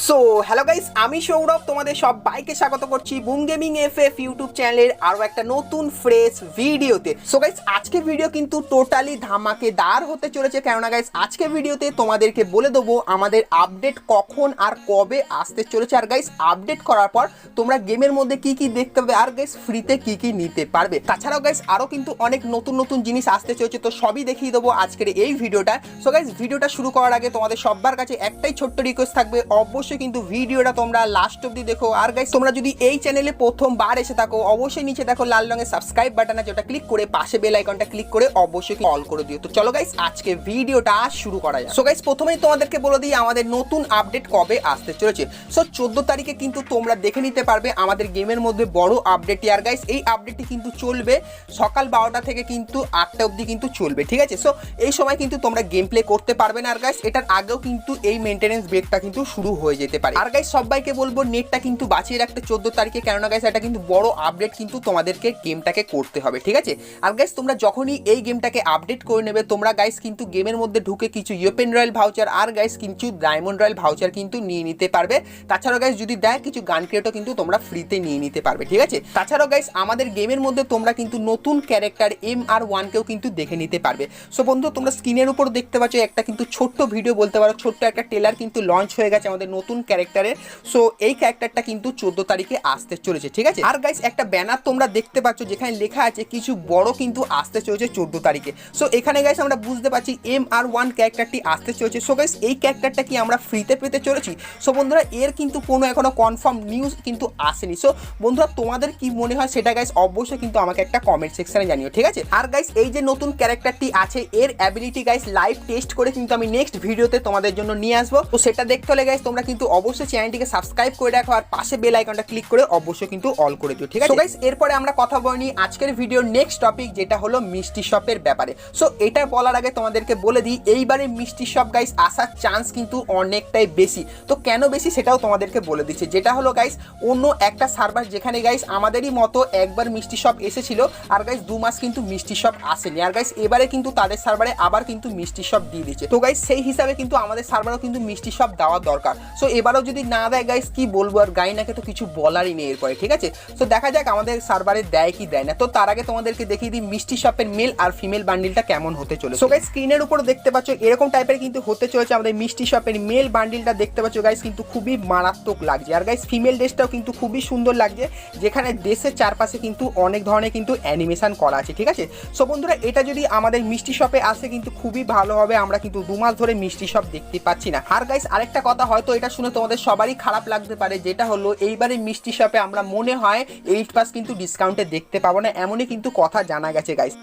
So hello guys, আমি সৌরভ তোমাদের সবাইকে স্বাগত করছি বুম গেমিং এফএফ ইউটিউব চ্যানেলের আরো একটা নতুন ফ্রেশ ভিডিওতে। সো গাইস, আজকের ভিডিও কিন্তু টোটালি ধামাকেদার হতে চলেছে, কেননা গাইস আজকের ভিডিওতে তোমাদেরকে বলে দেবো আমাদের আপডেট কখন আর কবে আসতে চলেছে, আর গাইস আপডেট করার পর তোমরা গেমের মধ্যে কি কি দেখতে পাবে, আর গাইস ফ্রিতে কি কি নিতে পারবে। তাছাড়াও গাইস আরো কিন্তু অনেক নতুন নতুন জিনিস আসতে চলেছে, তো সবই দেখিয়ে দেবো আজকের এই ভিডিওটা। সো গাইস, ভিডিওটা শুরু করার আগে তোমাদের সবার কাছে একটাই ছোট্ট রিকোয়েস্ট থাকবে, অবশ্যই কিন্তু ভিডিওটা তোমরা লাস্ট অবধি দেখো। আর গাইস তোমরা যদি এই চ্যানেলে প্রথমবার এসে থাকো, অবশ্যই নিচে দেখো লাল রঙের সাবস্ক্রাইব বাটন আছে, ওটা ক্লিক করে পাশে বেল আইকনটা ক্লিক করে অবশ্যই অল করে দিও। তো চলো গাইস আজকে ভিডিওটা শুরু করা যাক। সো গাইস প্রথমেই তোমাদেরকে বলে দিই আমাদের নতুন আপডেট কবে আসতে চলেছে। সো 14 তারিখে কিন্তু তোমরা দেখে নিতে পারবে আমাদের গেমের মধ্যে বড় আপডেটটি। আর গাইস এই আপডেটটি কিন্তু চলবে সকাল 12টা থেকে কিন্তু 8টা অবধি কিন্তু চলবে, ঠিক আছে। সো এই সময় কিন্তু তোমরা গেম প্লে করতে পারবে না, আর গাইস এটার আগেও কিন্তু এই মেইনটেনেন্স ব্রেকটা কিন্তু শুরু হয়ে যেতে পারে। আর গাইস সবাইকে বলবো নেটটা কিন্তু বাঁচিয়ে রাখতে 14 তারিখে, কেননা গাইস এটা কিন্তু বড় আপডেট কিন্তু তোমাদেরকে গেমটাকে করতে হবে, ঠিক আছে। আর গাইস তোমরা যখনই এই গেমটাকে আপডেট করে নেবে, তোমরা গাইস কিন্তু গেমের মধ্যে ঢুকে কিছু ইউপেন রয়্যাল ভাউচার আর গাইস কিছু ডায়মন্ড রয়্যাল ভাউচার কিন্তু নিয়ে নিতে পারবে। তাছাড়াও গাইস যদি দেয় কিছু গান ক্রেটও কিন্তু তোমরা ফ্রিতে নিয়ে নিতে পারবে, ঠিক আছে। তাছাড়াও গাইস আমাদের গেমের মধ্যে তোমরা কিন্তু নতুন ক্যারেক্টার MR1 কেও কিন্তু দেখে নিতে পারবে। সো বন্ধু তোমরা স্ক্রিনের উপর দেখতে পাচ্ছ একটা কিন্তু ছোট্ট ভিডিও বলতে পারো, ছোট্ট একটা ট্রেলার কিন্তু লঞ্চ হয়ে গেছে আমাদের নতুন ক্যারেক্টারের। সো এই ক্যারেক্টারটা কিন্তু 14 তারিখে আসতে চলেছে, ঠিক আছে। আর গাইস একটা ব্যানার তোমরা দেখতে পাচ্ছ যেখানে লেখা আছে কিছু বড় কিন্তু আসতে চলেছে 14 তারিখে। সো এখানে গাইস আমরা বুঝতে পারছি MR1 ক্যারেক্টারটি আসতে চলেছে। সো গাইস এই ক্যারেক্টারটা কি আমরা ফ্রিতে পেতে চলেছি? সো বন্ধুরা এর কিন্তু কোনো এখনো কনফার্ম নিউজ কিন্তু আসেনি। সো বন্ধুরা তোমাদের কি মনে হয় সেটা গাইস অবশ্যই কিন্তু আমাকে একটা কমেন্ট সেকশনে জানিও, ঠিক আছে। আর গাইস এই যে নতুন ক্যারেক্টারটি আছে এর অ্যাবিলিটি গাইস লাইভ টেস্ট করে কিন্তু আমি নেক্সট ভিডিওতে তোমাদের জন্য নিয়ে আসবো। তো সেটা দেখতে হলে গাইস তোমরা কিন্তু অবশ্যই চ্যানেলটিকে সাবস্ক্রাইব করে রাখো আর পাশে বেল আইকনটা ক্লিক করে অবশ্যই কিন্তু অল করে দিও, ঠিক আছে। সো গাইস এরপরে আমরা কথা বলি আজকের ভিডিওর নেক্সট টপিক, যেটা হলো মিষ্টি শপের ব্যাপারে। সো এটা বলার আগে তোমাদেরকে বলে দিই এইবারে মিষ্টি শপ গাইস আসার চান্স কিন্তু অনেকটাই বেশি। তো কেন বেশি সেটাও তোমাদেরকে বলে দিচ্ছি, যেটা হলো গাইস অন্য একটা সার্ভার যেখানে গাইস আমাদেরই মতো একবার মিষ্টি শপ এসেছিল আর গাইস 2 মাস কিন্তু মিষ্টি শপ আসেনি, আর গাইস এবারে কিন্তু তাদের সার্ভারে আবার কিন্তু মিষ্টি শপ দিয়ে দিচ্ছে। তো গাইস সেই হিসাবে কিন্তু আমাদের সার্ভারেও কিন্তু মিষ্টি শপ দেওয়া দরকার। সো এবারও যদি না দেয় গাইস কি বলবো, আর গাইনাকে তো কিছু বলারই নেই এরপরে, ঠিক আছে। তো দেখা যাক আমাদের সার্ভারে দেয় কি দেয় না। তো তার আগে তোমাদেরকে দেখিয়ে দিই মিষ্টি শপের মেল আর ফিমেল বান্ডিলটা কেমন হতে চলেছে। সো গাইস স্ক্রিনের উপর দেখতে পাচ্ছ এরকম টাইপের কিন্তু হতে চলেছে আমাদের মিষ্টি শপের মেল বান্ডিলটা। দেখতে পাচ্ছ গাইস কিন্তু খুবই মারাত্মক লাগছে, আর গাইস ফিমেল ড্রেসটাও কিন্তু খুবই সুন্দর লাগছে, যেখানে দেশের চারপাশে কিন্তু অনেক ধরনের কিন্তু অ্যানিমেশন করা আছে, ঠিক আছে। সো বন্ধুরা এটা যদি আমাদের মিষ্টি শপে আসে কিন্তু খুবই ভালো হবে, আমরা কিন্তু 2 মাস ধরে মিষ্টি শপ দেখতে পাচ্ছি না। আর গাইস আরেকটা কথা হয়তো এটা শুনে তোমাদের সবারই খারাপ লাগতে পারে, যেটা হলো এইবারে মিষ্টি শপে আমরা মনে হয় 8% কিন্তু ডিসকাউন্টে দেখতে পাবো না, এমনই কিন্তু কথা জানা গেছে গাইস।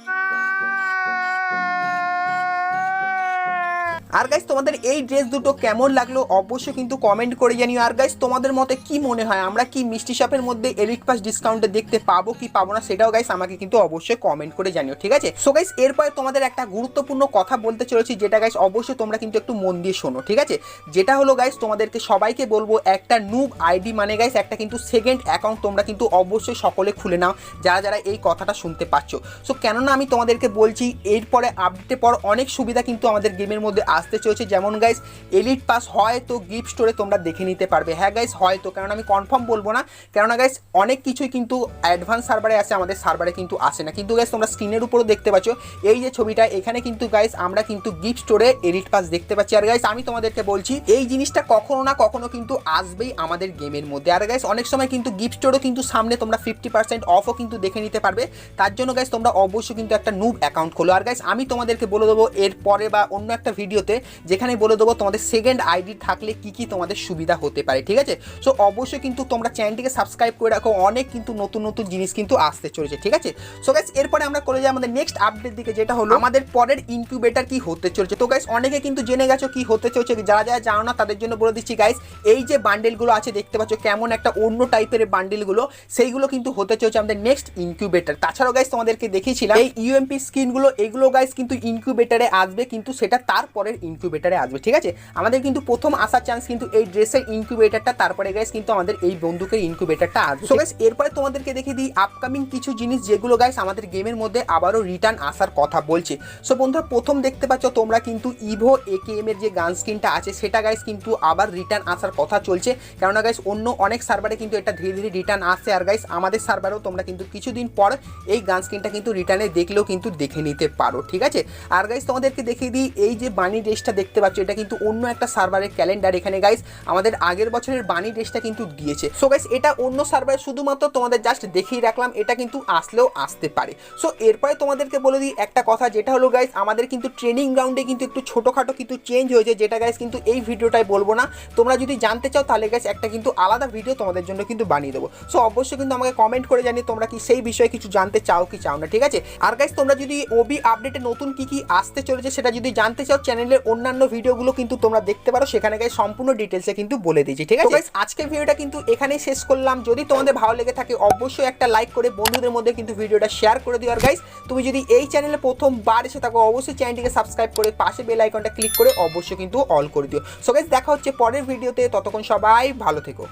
আর গাইস তোমাদের এই ড্রেস দুটো কেমন লাগলো অবশ্যই কিন্তু কমেন্ট করে জানিও। আর গাইস তোমাদের মতে কি মনে হয় আমরা কি মিষ্টি শপের মধ্যে এলিট পাস ডিসকাউন্টে দেখতে পাবো কি পাবো না, সেটাও গাইস আমাকে কিন্তু অবশ্যই কমেন্ট করে জানিও, ঠিক আছে। সো গাইস এরপরে তোমাদের একটা গুরুত্বপূর্ণ কথা বলতে চলেছি, যেটা গাইস অবশ্যই তোমরা কিন্তু একটু মন দিয়ে শোনো, ঠিক আছে। যেটা হলো গাইস তোমাদেরকে সবাইকে বলবো একটা নুব আইডি মানে গাইস একটা কিন্তু সেকেন্ড অ্যাকাউন্ট তোমরা কিন্তু অবশ্যই সকলে খুলে নাও যারা যারা এই কথাটা শুনতে পাচ্ছ। সো কেননা আমি তোমাদেরকে বলছি এরপরে আপডেটের পর অনেক সুবিধা কিন্তু আমাদের গেমের মধ্যে আসতে চলেছে, যেমন গাইস এলিট পাস হয়তো গিফট স্টোরে তোমরা দেখে নিতে পারবে। হ্যাঁ গাইস হয়তো, কারণ আমি কনফার্ম বলবো না, কেননা গাইস অনেক কিছুই কিন্তু অ্যাডভান্স সার্ভারে আসে আমাদের সার্ভারে কিন্তু আসে না। কিন্তু গাইস তোমরা স্ক্রিনের উপরও দেখতে পাচ্ছ এই যে ছবিটা, এখানে কিন্তু গাইস আমরা কিন্তু গিফট স্টোরে এলিট পাস দেখতে পাচ্ছি। আর গাইস আমি তোমাদেরকে বলছি এই জিনিসটা কখনো না কখনো কিন্তু আসবেই আমাদের গেমের মধ্যে। আর গাইস অনেক সময় কিন্তু গিফট স্টোরও কিন্তু সামনে তোমরা 50% অফও কিন্তু দেখে নিতে পারবে। তার জন্য গাইস তোমরা অবশ্যই কিন্তু একটা নুব অ্যাকাউন্ট খোলো। আর গাইস আমি তোমাদেরকে বলে দেবো এর পরে বা অন্য একটা ভিডিওতে, যেখানে বলে দেবো তোমাদের সেকেন্ড আইডি থাকলে কি কি তোমাদের সুবিধা হতে পারে, ঠিক আছে। সো অবশ্যই কিন্তু তোমরা চ্যানেলটিকে সাবস্ক্রাইব করে রাখো, অনেক কিন্তু নতুন নতুন জিনিস কিন্তু আসতে চলেছে, ঠিক আছে। সো গাইস এরপরে আমরা করে যাই আমাদের নেক্সট আপডেট দিকে, যেটা হলো আমাদের পরের ইনকিউবেটর কি হতে চলেছে। তো গাইস অনেকে কিন্তু জেনে গেছো কি হতে চলেছে, যারা যারা জানো না তাদের জন্য বলে দিচ্ছি গাইস। এই যে বান্ডেলগুলো আছে দেখতে পাচ্ছ কেমন একটা অন্য টাইপের বান্ডেলগুলো, সেইগুলো কিন্তু হতে চলেছে আমাদের নেক্সট ইনকিউবেটর। তাছাড়াও গাইস তোমাদেরকে দেখিয়েছিলাম এই ইউএমপি স্কিনগুলো, এগুলো গাইস কিন্তু ইনকিউবেটরে আসবে, কিন্তু সেটা তারপরের সার্ভারের ইনকিউবেটারে আসবে, ঠিক আছে। আমাদের কিন্তু প্রথম আসার চান্স কিন্তু এই ড্রেসের ইনকিউবেটারটা, তারপরে গাইস কিন্তু আমাদের এই বন্দুকের ইনকিউবেটারটা আসবে। সো গাইস এরপরে তোমাদেরকে দেখিয়ে দিই আপকামিং কিছু জিনিস যেগুলো গাইস আমাদের গেমের মধ্যে আবারও রিটার্ন আসার কথা বলছে। সো বন্ধুরা প্রথম দেখতে পাচ্ছ তোমরা কিন্তু ইভো একেএম এর যে গান স্কিনটা আছে সেটা গাইস কিন্তু আবার রিটার্ন আসার কথা চলছে, কেননা গাইস অন্য অনেক সার্ভারে কিন্তু এটা ধীরে ধীরে রিটার্ন আসছে। আর গাইস আমাদের সার্ভারেও তোমরা কিন্তু কিছুদিন পর এই গান স্কিনটা কিন্তু রিটার্নে দেখলেও কিন্তু দেখে নিতে পারো, ঠিক আছে। আর গাইস তোমাদেরকে দেখিয়ে দিই এই যে বানি ড্রেসটা দেখতে পাচ্ছ এটা কিন্তু অন্য একটা সার্ভারের ক্যালেন্ডার। এখানে গাইস আমাদের আগের বছরের বানি ড্রেসটা কিন্তু দিয়েছে। সো গাইস এটা অন্য সার্ভারে শুধুমাত্র তোমাদের জাস্ট দেখিয়ে রাখলাম, এটা কিন্তু আসলেও আসতে পারে। সো এরপরে তোমাদেরকে বলে দিই একটা কথা, যেটা হলো গাইস আমাদের কিন্তু ট্রেনিং গ্রাউন্ডে কিন্তু একটু ছোটোখাটো কিন্তু চেঞ্জ হয়েছে, যেটা গাইস কিন্তু এই ভিডিওটাই বলবো না। তোমরা যদি জানতে চাও তাহলে গাইস একটা কিন্তু আলাদা ভিডিও তোমাদের জন্য কিন্তু বানিয়ে দেবো। সো অবশ্যই কিন্তু আমাকে কমেন্ট করে জানিয়ে তোমরা কি সেই বিষয়ে কিছু জানতে চাও কি চাও না, ঠিক আছে। আর গাইস তোমরা যদি ওবি আপডেটে নতুন কি কি আসতে চলেছে সেটা যদি জানতে চাও, চ্যানেলের অন্যান্য ভিডিওগুলো কিন্তু তোমরা দেখতে পারো, সেখানে গাইস সম্পূর্ণ ডিটেলসে কিন্তু বলে দিয়েছি, ঠিক আছে। গাইস আজকের ভিডিওটা কিন্তু এখানেই শেষ করলাম। যদি তোমাদের ভালো লেগে থাকে অবশ্যই একটা লাইক করে বন্ধুদের মধ্যে কিন্তু ভিডিওটা শেয়ার করে দিও। আর গাইস তুমি যদি এই চ্যানেলে প্রথমবার এসে থাকো অবশ্যই চ্যানেলটিকে সাবস্ক্রাইব করে পাশে বেল আইকনটা ক্লিক করে অবশ্যই কিন্তু অল করে দিও। সো গাইস দেখা হচ্ছে পরের ভিডিওতে, ততক্ষণ সবাই ভালো থেকো।